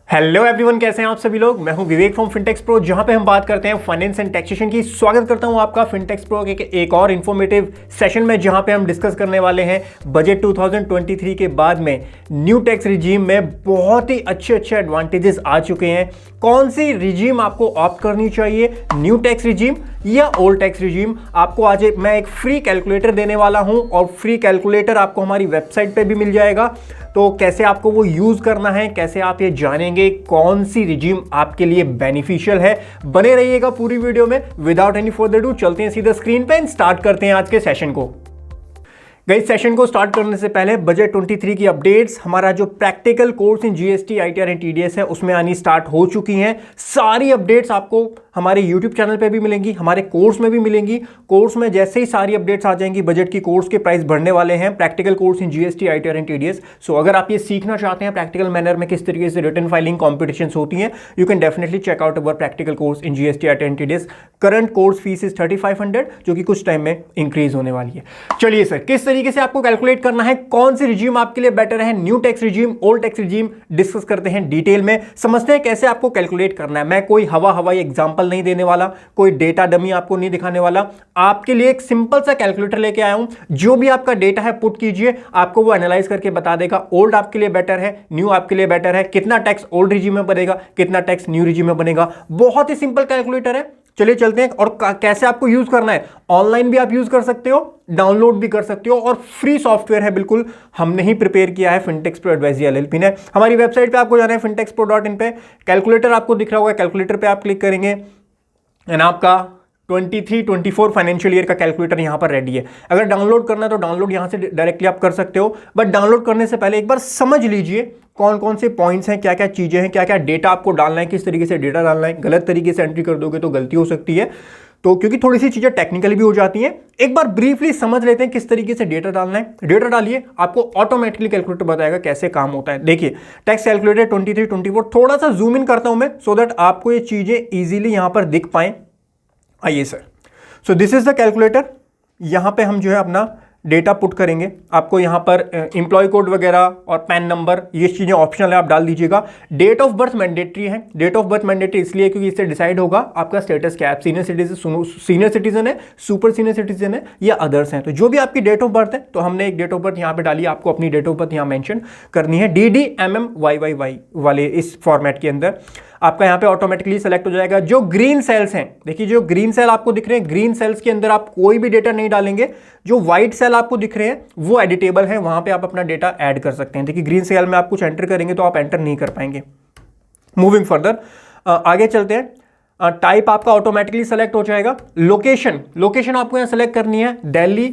Hello everyone, कैसे हैं आप सभी लोग। मैं हूं विवेक फ्रॉम फिनटेक्स प्रो, जहां पे हम बात करते हैं फाइनेंस एंड टैक्सेशन की। स्वागत करता हूं आपका फिनटेक्स प्रो के एक और इन्फॉर्मेटिव सेशन में, जहां पे हम डिस्कस करने वाले हैं बजट 2023 के बाद में न्यू टैक्स रिजीम में बहुत ही अच्छे एडवांटेजेस आ चुके हैं। कौन सी रिजीम आपको ऑप्ट करनी चाहिए, न्यू टैक्स रिजीम या ओल्ड टैक्स रिजीम। आपको आज मैं एक फ्री कैलकुलेटर देने वाला हूं और फ्री कैलकुलेटर आपको हमारी वेबसाइट पे भी मिल जाएगा। तो कैसे आपको वो यूज करना है, कैसे आप ये जानेंगे कौन सी रिजीम आपके लिए बेनिफिशियल है। बने रहिएगा पूरी वीडियो में। विदाउट एनी फर्दर डू चलते हैं सीधा स्क्रीन पे, स्टार्ट करते हैं आज के सेशन को। इस सेशन को स्टार्ट करने से पहले बजट 23 की अपडेट्स, हमारा जो practical course in GST, ITR and TDS है, उसमें आनी स्टार्ट हो चुकी हैं। सारी अपडेट्स आपको हमारे यूट्यूब चैनल पे भी मिलेंगी, हमारे कोर्स में भी मिलेंगी। कोर्स में जैसे ही सारी अपडेट्स आ जाएंगी, बजट की कोर्स के प्राइस बढ़ने वाले हैं। Practical course in GST, ITR and TDS. So अगर आप ये सीखना चाहते हैं प्रैक्टिकल मैनर में किस तरीके से रिटर्न फाइलिंग कॉम्पिटिशन्स होती हैं, you can definitely check out our practical course in GST, ITR and TDS. Current course fees is 3500, जो कि कुछ टाइम में इंक्रीज होने वाली है। चलिए सर, किस तरीके से आपको कैलकुलेट करना है, कौन सी रिजीम आपके लिए बेटर है, new tax regime, old tax regime, discuss करते हैं डिटेल में। समझते हैं कैसे आपको कैलकुलेट करना है। मैं कोई हवाई एग्जांपल नहीं देने वाला, कोई डेटा डमी आपको नहीं दिखाने वाला। आपके लिए एक सिंपल सा कैलकुलेटर लेके आया हूं। जो भी आपका डेटा है पुट कीजिए, आपको वो एनालाइज करके बता देगा ओल्ड आपके लिए बेटर है, न्यू आपके लिए बेटर है, कितना टैक्स ओल्ड रिजीम में बनेगा, कितना टैक्स न्यू रिजीम में बनेगा। बहुत ही सिंपल कैलकुलेटर है। चलिए चलते हैं। और कैसे आपको यूज करना है, ऑनलाइन भी आप यूज कर सकते हो, डाउनलोड भी कर सकते हो, और फ्री सॉफ्टवेयर है बिल्कुल। हमने ही प्रिपेयर किया है, फिनटेक्स प्रो एडवाइजरी एलएलपी ने। हमारी वेबसाइट पे आपको जाना है fintexpro.in पे। कैलकुलेटर आपको दिख रहा होगा, कैलकुलेटर पे आप क्लिक करेंगे एंड आपका 23-24 फाइनेंशियल ईयर का कैलकुलेटर यहां पर रेडी है। अगर डाउनलोड करना है तो डाउनलोड यहां से डायरेक्टली आप कर सकते हो। बट डाउनलोड करने से पहले एक बार समझ लीजिए कौन कौन से पॉइंट्स हैं, क्या क्या चीजें हैं, क्या क्या डेटा आपको डालना है, किस तरीके से डेटा डालना है। गलत तरीके से एंट्री कर दोगे तो गलती हो सकती है, तो क्योंकि थोड़ी सी चीजें टेक्निकली भी हो जाती हैं। एक बार ब्रीफली समझ लेते हैं किस तरीके से डेटा डालना है। डेटा डालिए, आपको ऑटोमेटिकली कैलकुलेटर बताएगा कैसे काम होता है। देखिए, टैक्स कैलकुलेटर 23-24, थोड़ा सा जूम इन करता हूं मैं सो दैट आपको ये चीजें इजीली यहां पर दिख पाएं। आइए sir, so this is the calculator. यहां पे हम जो है अपना डेटा पुट करेंगे। आपको यहां पर एम्प्लॉय कोड वगैरह और पैन नंबर, ये चीजें ऑप्शनल है, आप डाल दीजिएगा। डेट ऑफ बर्थ मैंडेटरी है। डेट ऑफ बर्थ मैंडेटरी इसलिए क्योंकि इससे डिसाइड होगा आपका स्टेटस क्या है। सीनियर सिटीजन है, सुपर सीनियर सिटीजन है या अदर्स हैं। तो जो भी आपकी डेट ऑफ बर्थ है, तो हमने एक डेट ऑफ बर्थ यहां पे डाली। आपको अपनी डेट ऑफ बर्थ यहां मेंशन करनी है, DDMMYYY वाले इस फॉर्मेट के अंदर। आपका यहां पे ऑटोमेटिकली सेलेक्ट हो जाएगा। जो ग्रीन सेल्स हैं, देखिए जो ग्रीन सेल आपको दिख रहे हैं, ग्रीन सेल्स के अंदर आप कोई भी डेटा नहीं डालेंगे। जो व्हाइट सेल आपको दिख रहे हैं वो एडिटेबल है, वहां पे आप अपना डेटा ऐड कर सकते हैं। देखिए ग्रीन सेल में आप कुछ एंटर करेंगे तो आप एंटर नहीं कर पाएंगे। मूविंग फर्दर, आगे चलते हैं। टाइप आपका ऑटोमेटिकली सेलेक्ट हो जाएगा। लोकेशन आपको यहां सेलेक्ट करनी है। दिल्ली,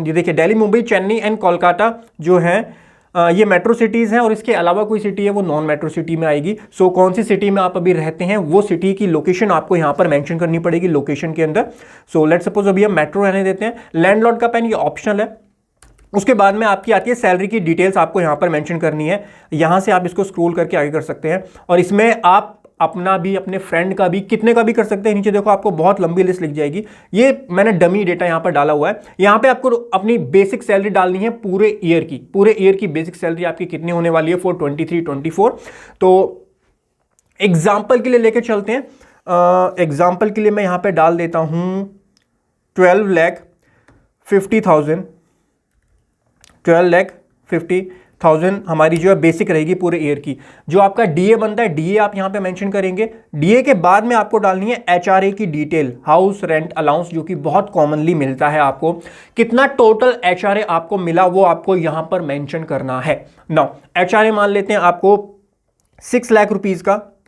देखिए दिल्ली, मुंबई, चेन्नई एंड कोलकाता जो है ये मेट्रो सिटीज़ हैं, और इसके अलावा कोई सिटी है वो नॉन मेट्रो सिटी में आएगी। सो कौन सी सिटी में आप अभी रहते हैं वो सिटी की लोकेशन आपको यहाँ पर मेंशन करनी पड़ेगी लोकेशन के अंदर। सो लेट्स सपोज अभी हम मेट्रो रहने देते हैं। लैंडलॉर्ड का पैन ये ऑप्शनल है। उसके बाद में आपकी आती है सैलरी की डिटेल्स, आपको यहाँ पर मेंशन करनी है। यहाँ से आप इसको स्क्रॉल करके आगे कर सकते हैं, और इसमें आप अपना भी, अपने फ्रेंड का भी, कितने का भी कर सकते हैं। नीचे देखो आपको बहुत लंबी लिस्ट लिख जाएगी। ये मैंने डमी डेटा यहाँ पर डाला हुआ है। यहाँ पे आपको अपनी बेसिक सैलरी डालनी है पूरे ईयर की बेसिक सैलरी आपकी कितनी होने वाली है फॉर 23-24। तो एग्जाम्पल के लिए लेके चलते हैं। एग्जाम्पल के लिए मैं यहाँ पे डाल देता हूँ 12,50,000 हमारी जो है बेसिक रहेगी पूरे ईयर की। जो आपका डीए बनता है, डीए आप यहां पे मेंशन करेंगे। डीए के बाद में आपको डालनी है एचआरए की डिटेल, हाउस रेंट अलाउंस, जो कि बहुत कॉमनली मिलता है आपको। कितना टोटल एचआरए आपको मिला वो आपको यहां पर मेंशन करना है। नाउ एचआरए मान लेते हैं आपको 6 लाख रुपीज का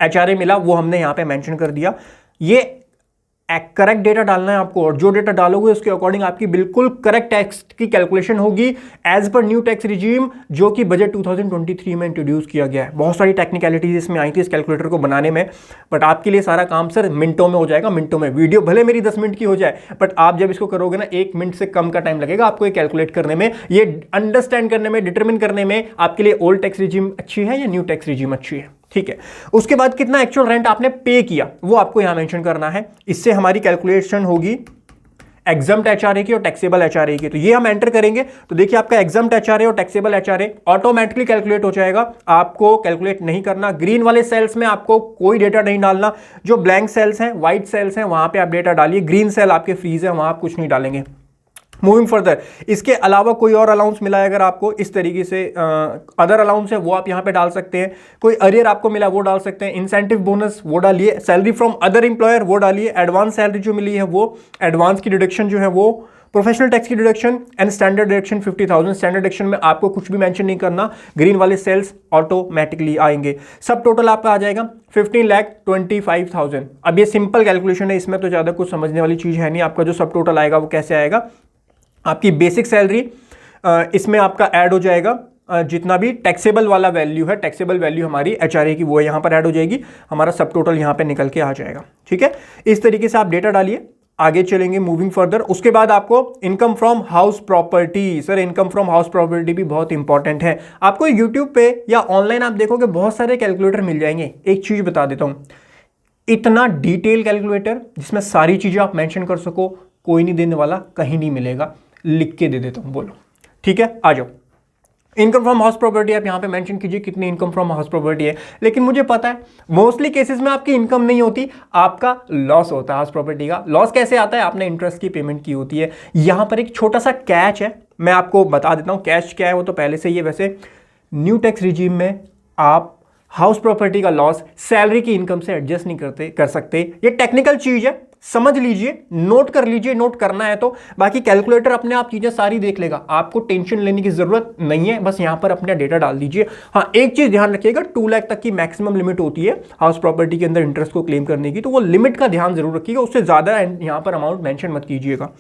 एचआरए मिला, वो हमने यहां पे मेंशन कर दिया। ये करेक्ट डेटा डालना है आपको, और जो डेटा डालोगे उसके अकॉर्डिंग आपकी बिल्कुल करेक्ट टैक्स की कैलकुलेशन होगी as per new tax regime, जो कि बजट 2023 में इंट्रोड्यूस किया गया है। बहुत सारी टेक्निकलिटीज इसमें आई थी इस कैलकुलेटर को बनाने में, बट आपके लिए सारा काम सर मिनटों में हो जाएगा। मिनटों में, वीडियो भले मेरी 10 मिनट की हो जाए, बट आप जब इसको करोगे ना, 1 मिनट से कम का टाइम लगेगा आपको ये कैलकुलेट करने में, ये अंडरस्टैंड करने में, डिटरमिन करने में आपके लिए ओल्ड टैक्स रिजीम अच्छी है या न्यू टैक्स रिजीम अच्छी है। ठीक है, उसके बाद कितना एक्चुअल रेंट आपने पे किया वो आपको यहां मेंशन करना है। इससे हमारी कैलकुलेशन होगी एग्जम्प्ट एचआरए की और टैक्सेबल एचआरए की। तो ये हम एंटर करेंगे तो देखिए आपका एग्जम्प्ट एचआरए और टैक्सेबल एचआरए ऑटोमेटिकली कैलकुलेट हो जाएगा, आपको कैलकुलेट नहीं करना। ग्रीन वाले सेल्स में आपको कोई डेटा नहीं डालना, जो ब्लैंक सेल्स हैं, व्हाइट सेल्स हैं, वहां पे आप डेटा डालिए। ग्रीन सेल आपके फ्रीज है, वहां आप कुछ नहीं डालेंगे। मूविंग फर्दर, इसके अलावा कोई और अलाउंस मिला है अगर आपको इस तरीके से, अदर अलाउंस है वो आप यहां पे डाल सकते हैं। कोई अरियर आपको मिला वो डाल सकते हैं। इंसेंटिव बोनस वो डालिए। सैलरी फ्रॉम अदर एम्प्लॉयर वो डालिए। एडवांस सैलरी जो मिली है वो, एडवांस की डिडक्शन जो है वो, प्रोफेशनल टैक्स की deduction and standard deduction 50,000। Standard deduction में आपको कुछ भी मेंशन नहीं करना, ग्रीन वाले सेल्स ऑटोमेटिकली आएंगे। सब टोटल आपका आ जाएगा 15,25,000। अब ये सिंपल कैलकुलेशन है, इसमें तो ज़्यादा कुछ समझने वाली चीज़ है नहीं। आपका जो सब टोटल आएगा वो कैसे आएगा, आपकी बेसिक सैलरी इसमें आपका ऐड हो जाएगा, जितना भी टैक्सेबल वाला वैल्यू है, टैक्सेबल वैल्यू हमारी एचआरए की वो यहाँ पर ऐड हो जाएगी, हमारा सब टोटल यहाँ पे निकल के आ जाएगा। ठीक है, इस तरीके से आप डेटा डालिए। आगे चलेंगे मूविंग फर्दर। उसके बाद आपको income from house property. Sir income from house property भी बहुत इंपॉर्टेंट है। आपको यूट्यूब पे या ऑनलाइन आप देखोगे बहुत सारे कैलकुलेटर मिल जाएंगे। एक चीज बता देता हूं, इतना डिटेल कैलकुलेटर जिसमें सारी चीजें आप मेंशन कर सको कोई नहीं देने वाला, कहीं नहीं मिलेगा। लिख के दे देता हूं, बोलो। ठीक है, आ जाओ। इनकम फ्रॉम हाउस प्रॉपर्टी आप यहां पे मेंशन कीजिए कितनी इनकम फ्रॉम हाउस प्रॉपर्टी है। लेकिन मुझे पता है मोस्टली केसेस में आपकी इनकम नहीं होती, आपका लॉस होता है हाउस प्रॉपर्टी का। लॉस कैसे आता है, आपने इंटरेस्ट की पेमेंट की होती है। यहां पर एक छोटा सा कैच है, मैं आपको बता देता हूं कैच क्या है, वो तो पहले से ही है। वैसे न्यू टैक्स रिजीम में आप हाउस प्रॉपर्टी का लॉस सैलरी की इनकम से एडजस्ट नहीं कर सकते। ये टेक्निकल चीज है, समझ लीजिए, नोट कर लीजिए, नोट करना है तो। बाकी कैलकुलेटर अपने आप चीजें सारी देख लेगा, आपको टेंशन लेने की जरूरत नहीं है। बस यहां पर अपना डेटा डाल दीजिए। हाँ, एक चीज ध्यान रखिएगा, 2 लाख तक की मैक्सिमम लिमिट होती है हाउस प्रॉपर्टी के अंदर इंटरेस्ट को क्लेम करने की, तो वो लिमिट का ध्यान जरूर रखिएगा। उससे ज्यादा यहां पर अमाउंट मेंशन मत कीजिएगा।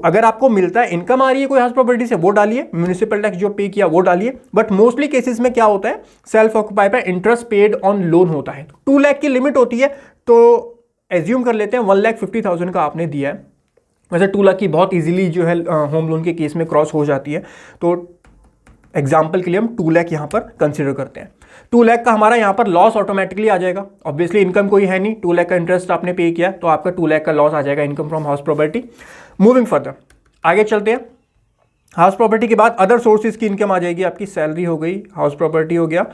अगर आपको मिलता है, इनकम आ रही है कोई हाउस प्रॉपर्टी से, वो डालिए। म्यूनिसिपल टैक्स जो पे किया वो डालिए। बट मोस्टली केसेस में क्या होता है, सेल्फ ऑक्यूपाई पे इंटरेस्ट पेड ऑन लोन होता है। 2 लाख की लिमिट होती है, तो एज्यूम कर लेते हैं 1,50,000 का आपने दिया है। वैसे 2 लाख की बहुत इजीली जो है होम लोन के केस में क्रॉस हो जाती है, तो एग्जाम्पल के लिए हम 2 लाख यहां पर कंसिडर करते हैं। 2 लाख का हमारा यहां पर लॉस ऑटोमेटिकली आ जाएगा। ऑब्वियसली इनकम कोई है नहीं, 2 लाख का इंटरेस्ट आपने पे किया तो आपका 2 लाख का लॉस आ जाएगा income from house property. Moving further, आगे चलते हैं। हाउस प्रॉपर्टी के बाद अदर सोर्सेज की इनकम आ जाएगी आपकी। सैलरी हो गई, हाउस प्रॉपर्टी हो गया,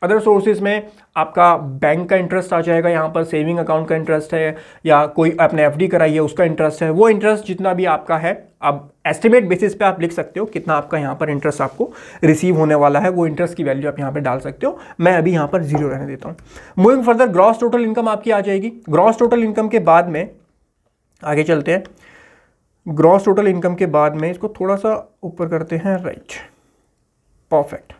अदर सोर्सेज में आपका बैंक का इंटरेस्ट आ जाएगा। यहाँ पर सेविंग अकाउंट का इंटरेस्ट है, या कोई आपने एफडी कराई है उसका इंटरेस्ट है। वो इंटरेस्ट जितना भी आपका है, अब एस्टिमेट बेसिस पे आप लिख सकते हो कितना आपका यहाँ पर इंटरेस्ट आपको रिसीव होने वाला है। वो इंटरेस्ट की वैल्यू आप यहाँ पे डाल सकते हो। मैं अभी यहाँ पर 0 रहने देता हूँ। Moving further, gross total income आपकी आ जाएगी। ग्रॉस टोटल इनकम के बाद में आगे चलते हैं। ग्रॉस टोटल इनकम के बाद में इसको थोड़ा सा ऊपर करते हैं, right, perfect.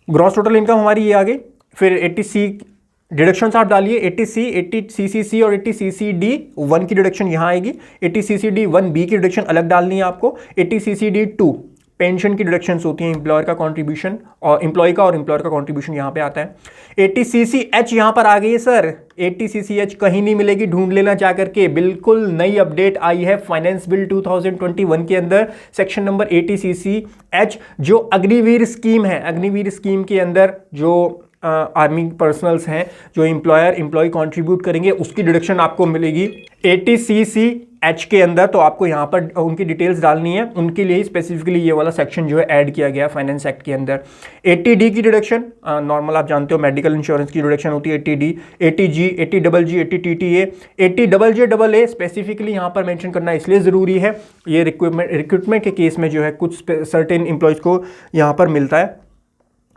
Gross total income हमारी ये आ गई। फिर 80C डिडक्शंस आप डालिए। 80C, 80CCC और 80CCD1 की डिडक्शन यहाँ आएगी। 80CCD1B की डिडक्शन अलग डालनी है आपको। 80CCD2 पेंशन की डिडक्शंस होती हैं, एम्प्लॉयर का कंट्रीब्यूशन और एम्प्लॉय का कंट्रीब्यूशन यहाँ पे आता है। 80CCH यहाँ पर आ गई है सर। 80CCH कहीं नहीं मिलेगी, ढूंढ लेना जा करके। बिल्कुल नई अपडेट आई है फाइनेंस बिल 2021 के अंदर, सेक्शन नंबर 80CCH, जो अग्निवीर स्कीम है। अग्निवीर स्कीम के अंदर जो आर्मी पर्सनल्स हैं, जो एम्प्लॉय कंट्रीब्यूट करेंगे, उसकी डिडक्शन आपको मिलेगी 80CCH के अंदर। तो आपको यहाँ पर उनकी डिटेल्स डालनी है, उनके लिए स्पेसिफिकली ये वाला सेक्शन जो है ऐड किया गया फाइनेंस एक्ट के अंदर। 80D की डिडक्शन नॉर्मल आप जानते हो, मेडिकल इंश्योरेंस की डिडक्शन होती है 80D, 80G, 80GG, 80TTA, 80JJAA specifically यहाँ पर मेंशन करना इसलिए ज़रूरी है, ये रिक्रूटमेंट के केस में जो है कुछ सर्टेन एम्प्लॉयज़ को यहाँ पर मिलता है।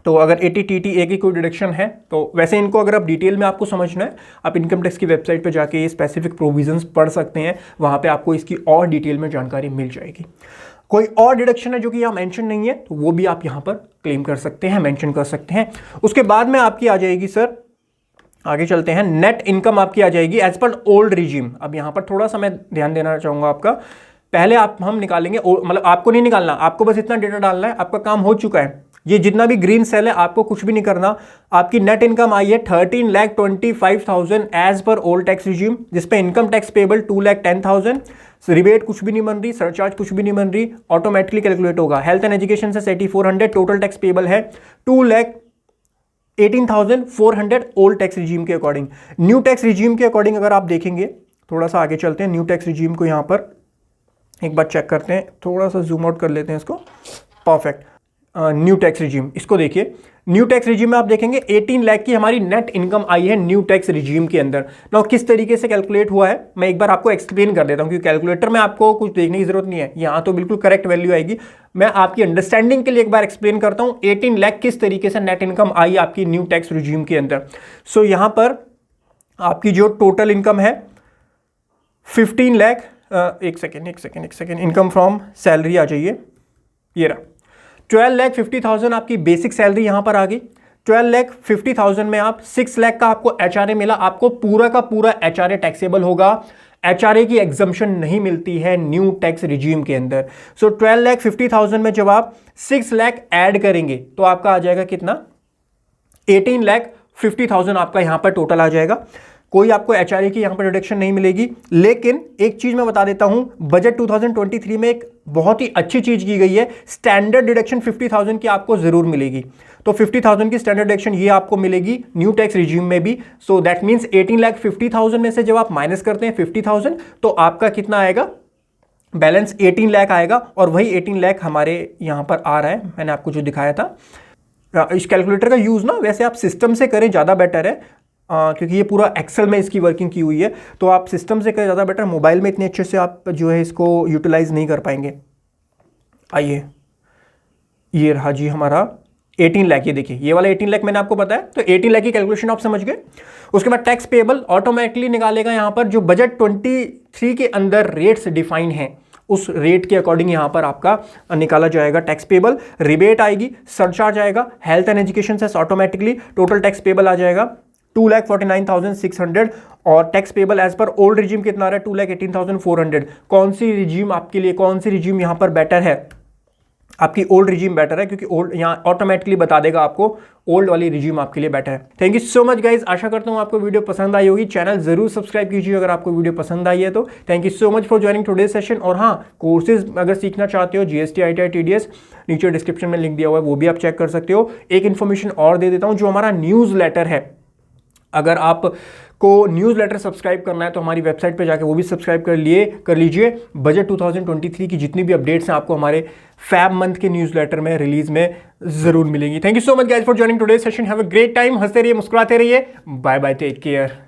तो अगर 80TTA की कोई डिडक्शन है तो वैसे इनको अगर आप डिटेल में आपको समझना है, आप इनकम टैक्स की वेबसाइट पे जाके ये स्पेसिफिक प्रोविजंस पढ़ सकते हैं, वहाँ पे आपको इसकी और डिटेल में जानकारी मिल जाएगी। कोई और डिडक्शन है जो कि यहाँ मेंशन नहीं है तो वो भी आप यहाँ पर क्लेम कर सकते हैं, मेंशन कर सकते हैं। उसके बाद में आपकी आ जाएगी सर, आगे चलते हैं, नेट इनकम आपकी आ जाएगी एज पर ओल्ड रिजीम। अब यहाँ पर थोड़ा सा मैं ध्यान देना चाहूँगा आपका। पहले हम निकालेंगे, मतलब आपको नहीं निकालना, आपको बस इतना डेटा डालना है, आपका काम हो चुका है। ये जितना भी ग्रीन सेल है आपको कुछ भी नहीं करना। आपकी नेट इनकम आई है 13,25,000 as per old tax regime, जिसपे इनकम टैक्स पेबल 2,10,000, रिबेट कुछ भी नहीं बन रही, सरचार्ज कुछ भी नहीं बन रही, ऑटोमेटिकली कैलकुलेट होगा। हेल्थ एंड एजुकेशन से 3,400, टोटल टैक्स पेबल है 2,18,400 ओल्ड टैक्स रिजीम के अकॉर्डिंग। न्यू टैक्स रिजीम के अकॉर्डिंग अगर आप देखेंगे थोड़ा सा आगे चलते हैं, न्यू टैक्स रिजीम को यहाँ पर एक बार चेक करते हैं, थोड़ा सा जूम आउट कर लेते हैं इसको। परफेक्ट, न्यू टैक्स रिजीम, इसको देखिए। न्यू टैक्स रिजीम में आप देखेंगे 18 लाख की हमारी नेट इनकम आई है न्यू टैक्स रिजीम के अंदर। नाउ किस तरीके से कैलकुलेट हुआ है मैं एक बार आपको एक्सप्लेन कर देता हूं, क्योंकि कैलकुलेटर में आपको कुछ देखने की जरूरत नहीं है, यहां तो बिल्कुल करेक्ट वैल्यू आएगी। मैं आपकी अंडरस्टैंडिंग के लिए एक बार एक्सप्लेन करता हूं 18 लाख किस तरीके से नेट इनकम आई आपकी न्यू टैक्स रिजीम के अंदर। सो यहां पर आपकी जो टोटल इनकम है 15 लाख, एक सेकेंड, इनकम फ्रॉम सैलरी आ जाइए, ये रहा 12,50,000 आपकी बेसिक सैलरी यहां पर आ गई। 12,50,000 में आप 6 लाख का आपको एचआरए मिला, आपको पूरा का पूरा एचआरए टैक्सेबल होगा। एचआरए की एग्जम्पशन नहीं मिलती है न्यू टैक्स रिजीम के अंदर। सो 12,50,000 में जब आप 6 लाख ऐड करेंगे तो आपका आ जाएगा कितना, 18,50,000 आपका यहां पर टोटल आ जाएगा। कोई आपको एचआरए की यहां पर डिडक्शन नहीं मिलेगी। लेकिन एक चीज मैं बता देता हूं, बजट 2023 में एक बहुत ही अच्छी चीज की गई है, स्टैंडर्ड डिडक्शन 50,000 की आपको जरूर मिलेगी। तो 50,000 की स्टैंडर्ड डिडक्शन ये आपको मिलेगी न्यू टैक्स रिजीम में भी। सो दैट मींस 18,50,000 में से जब आप माइनस करते हैं 50,000 तो आपका कितना आएगा, बैलेंस 18 लाख आएगा। और वही 18 लाख हमारे यहां पर आ रहा है, मैंने आपको जो दिखाया था। इस कैलकुलेटर का यूज ना वैसे आप सिस्टम से करें ज्यादा बेटर है, क्योंकि ये पूरा एक्सेल में इसकी वर्किंग की हुई है, तो आप सिस्टम से करें ज़्यादा बेटर। मोबाइल में इतने अच्छे से आप जो है इसको यूटिलाइज नहीं कर पाएंगे। आइए, ये रहा जी हमारा 18 लाख, ये देखिए ये वाला 18 लाख मैंने आपको बताया। तो 18 लाख की कैलकुलेशन आप समझ गए। उसके बाद टैक्स पेबल ऑटोमेटिकली निकालेगा यहाँ पर, जो बजट 23 के अंदर रेट्स डिफाइन हैं उस रेट के अकॉर्डिंग यहां पर आपका निकाला जाएगा टैक्स पेबल। रिबेट आएगी, सरचार्ज आएगा, हेल्थ एंड एजुकेशन से ऑटोमेटिकली टोटल टैक्स पेबल आ जाएगा 2,49,600। और tax payable as per old regime कितना आ रहा है, 2,18,400। कौन सी रिजीम आपके लिए, कौन सी रिजीम यहां पर बेटर है, आपकी ओल्ड रिजीम बेटर है, क्योंकि ओल्ड यहां ऑटोमेटिकली बता देगा आपको ओल्ड वाली रिजीम आपके लिए बेटर है। Thank you so much guys, आशा करता हूं आपको वीडियो पसंद आई होगी। चैनल जरूर सब्सक्राइब कीजिए अगर आपको वीडियो पसंद आई है तो। Thank you so much for joining today session. और हाँ, कोर्सेज अगर सीखना चाहते हो जीएसटी, ITI, TDS, नीचे डिस्क्रिप्शन में लिंक दिया हुआ है, वो भी आप चेक कर सकते हो। एक इन्फॉर्मेशन और दे देता हूं, जो हमारा न्यूज़ लेटर है, अगर आपको न्यूज़लेटर सब्सक्राइब करना है तो हमारी वेबसाइट पे जाके वो भी सब्सक्राइब कर लीजिए। बजट 2023 की जितनी भी अपडेट्स हैं आपको हमारे फैब मंथ के न्यूज़लेटर में रिलीज में जरूर मिलेंगी। Thank you so much guys for joining today session. Have a great time, हंसते रहिए, मुस्कुराते रहिए। Bye bye, take care.